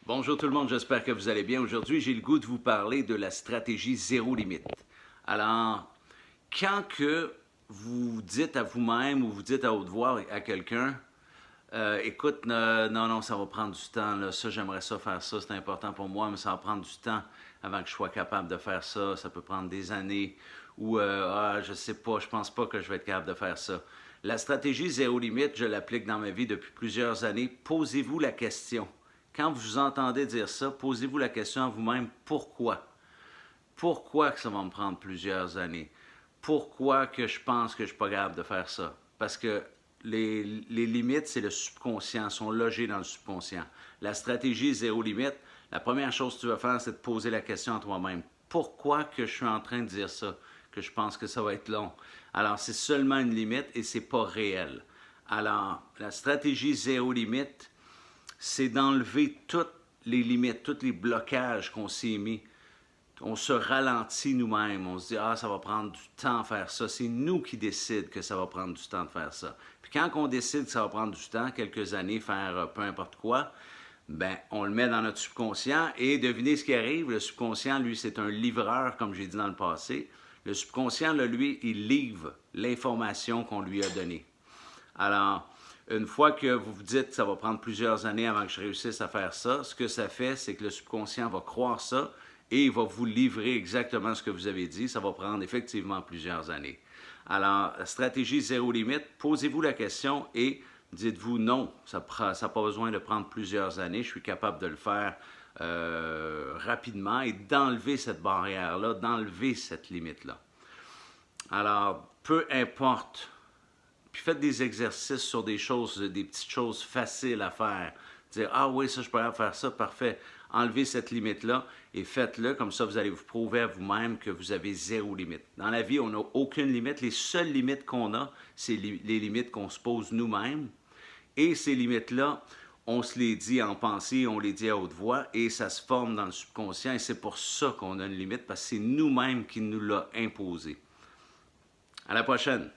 Bonjour tout le monde, j'espère que vous allez bien. Aujourd'hui, j'ai le goût de vous parler de la stratégie zéro limite. Alors, quand que vous dites à vous-même ou vous dites à haute voix à quelqu'un, écoute, non, ça va prendre du temps, là. Ça, j'aimerais ça faire ça, c'est important pour moi, mais ça va prendre du temps avant que je sois capable de faire ça. Ça peut prendre des années ou, je sais pas, je pense pas que je vais être capable de faire ça. La stratégie zéro limite, je l'applique dans ma vie depuis plusieurs années. Posez-vous la question. Quand vous entendez dire ça, posez-vous la question à vous-même, pourquoi? Pourquoi que ça va me prendre plusieurs années? Pourquoi que je pense que je ne suis pas capable de faire ça? Parce que les limites, c'est le subconscient, sont logées dans le subconscient. La stratégie zéro limite, la première chose que tu vas faire, c'est de poser la question à toi-même. Pourquoi que je suis en train de dire ça? Que je pense que ça va être long. Alors, c'est seulement une limite et c'est pas réel. Alors, la stratégie zéro limite, c'est d'enlever toutes les limites, tous les blocages qu'on s'est mis. On se ralentit nous-mêmes. On se dit, ah, ça va prendre du temps à faire ça. C'est nous qui décidons que ça va prendre du temps de faire ça. Puis quand on décide que ça va prendre du temps, quelques années, faire peu importe quoi, ben, on le met dans notre subconscient et devinez ce qui arrive. Le subconscient, lui, c'est un livreur, comme j'ai dit dans le passé. Le subconscient, là, lui, il livre l'information qu'on lui a donnée. Alors, une fois que vous vous dites que ça va prendre plusieurs années avant que je réussisse à faire ça, ce que ça fait, c'est que le subconscient va croire ça et il va vous livrer exactement ce que vous avez dit. Ça va prendre effectivement plusieurs années. Alors, la stratégie zéro limite, posez-vous la question et dites-vous non, ça n'a pas besoin de prendre plusieurs années. Je suis capable de le faire rapidement et d'enlever cette barrière-là, d'enlever cette limite-là. Alors, peu importe. Puis faites des exercices sur des choses, des petites choses faciles à faire. Dire, ah oui, ça, je peux faire ça, parfait. Enlevez cette limite-là et faites-le. Comme ça, vous allez vous prouver à vous-même que vous avez zéro limite. Dans la vie, on n'a aucune limite. Les seules limites qu'on a, c'est les limites qu'on se pose nous-mêmes. Et ces limites-là, on se les dit en pensée, on les dit à haute voix et ça se forme dans le subconscient. Et c'est pour ça qu'on a une limite, parce que c'est nous-mêmes qui nous l'a imposé. À la prochaine!